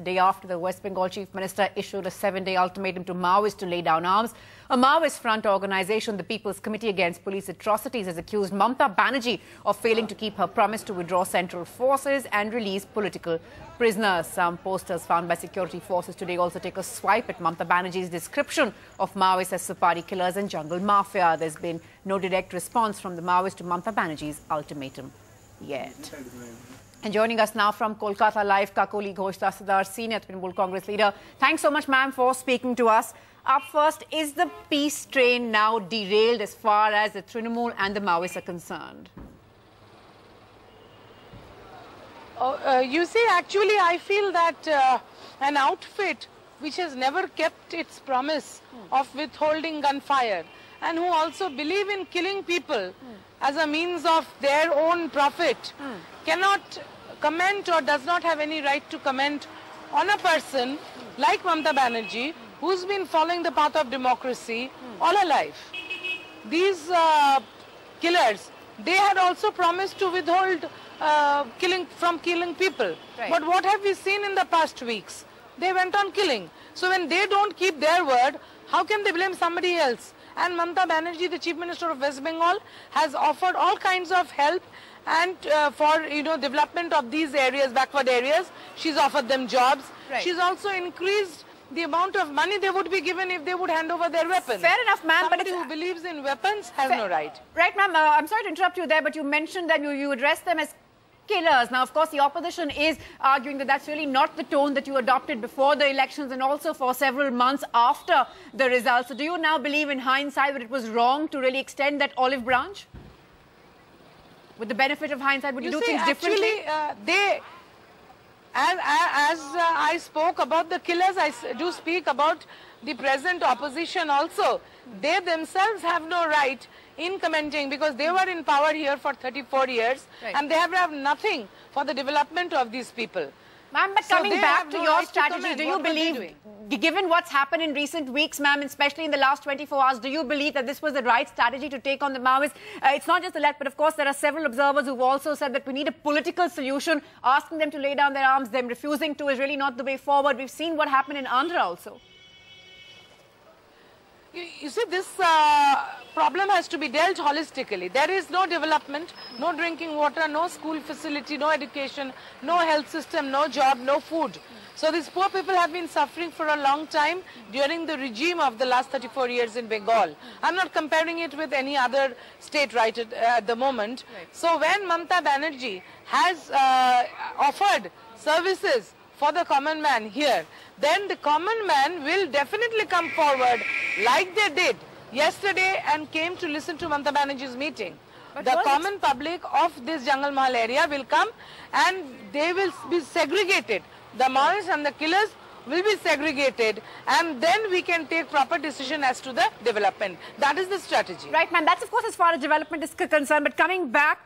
Day after the West Bengal Chief Minister issued a 7-day ultimatum to Maoists to lay down arms. A Maoist front organisation, the People's Committee Against Police Atrocities, has accused Mamata Banerjee of failing to keep her promise to withdraw central forces and release political prisoners. Some posters found by security forces today also take a swipe at Mamata Banerjee's description of Maoists as Sapari killers and jungle mafia. There's been no direct response from the Maoists to Mamata Banerjee's ultimatum yet. And joining us now from Kolkata Live, Kakoli Ghosh Dasadar, Senior Trinamool Congress leader. Thanks so much, ma'am, for speaking to us. Up first, is the peace train now derailed as far as the Trinamool and the Maoists are concerned? You see, actually, I feel that an outfit which has never kept its promise of withholding gunfire and who also believe in killing people as a means of their own profit cannot comment or does not have any right to comment on a person like Mamata Banerjee, who's been following the path of democracy all her life. These killers, they had also promised to withhold killing people. Right. But what have we seen in the past weeks? They went on killing. So when they don't keep their word, how can they blame somebody else? And Mamata Banerjee, the Chief Minister of West Bengal, has offered all kinds of help and for development of these areas, backward areas. She's offered them jobs. Right. She's also increased the amount of money they would be given if they would hand over their weapons. Fair enough, ma'am. Somebody who believes in weapons has no right. Right, ma'am. I'm sorry to interrupt you there, but you mentioned that you addressed them as killers. Now, of course, the opposition is arguing that that's really not the tone that you adopted before the elections and also for several months after the results. So do you now believe in hindsight that it was wrong to really extend that olive branch? With the benefit of hindsight, would you do things differently? Actually, as I spoke about the killers, I do speak about the present opposition also. They themselves have no right in commenting because they were in power here for 34 years and they have nothing for the development of these people. Ma'am, but coming back to your strategy, do you believe, given what's happened in recent weeks, ma'am, especially in the last 24 hours, do you believe that this was the right strategy to take on the Maoists? It's not just the left, but of course there are several observers who've also said that we need a political solution. Asking them to lay down their arms, them refusing to is really not the way forward. We've seen what happened in Andhra also. You see, this problem has to be dealt holistically. There is no development, no drinking water, no school facility, no education, no health system, no job, no food. So these poor people have been suffering for a long time during the regime of the last 34 years in Bengal. I'm not comparing it with any other state right at the moment. So when Mamata Banerjee has offered services for the common man here, then the common man will definitely come forward like they did yesterday and came to listen to Mamata Banerjee's meeting. But the common public of this Jungle Mahal area will come and they will be segregated. The Maoists and the killers will be segregated and then we can take proper decision as to the development. That is the strategy. Right, ma'am. That's of course as far as development is concerned. But coming back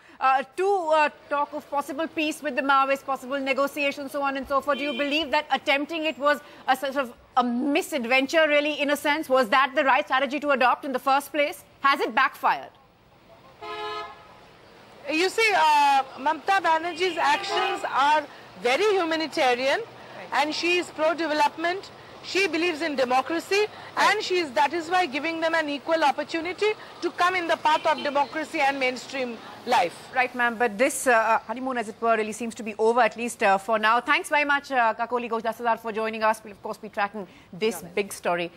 to talk of possible peace with the Maoists, possible negotiations, so on and so forth, do you believe that attempting it was a sort of a misadventure really in a sense? Was that the right strategy to adopt in the first place? Has it backfired? You see, Mamata Banerjee's actions are very humanitarian and she is pro-development. She believes in democracy and that is why giving them an equal opportunity to come in the path of democracy and mainstream life. Right, ma'am. But this honeymoon, as it were, really seems to be over, at least for now. Thanks very much, Kakoli Ghosh Dasadar, for joining us. We'll, of course, be tracking this big story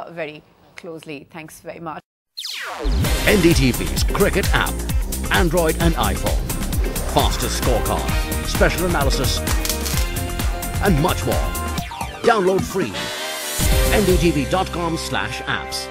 very closely. Thanks very much. NDTV's cricket app. Android and iPhone. Fastest scorecard, special analysis, and much more. Download free. ndtv.com/apps.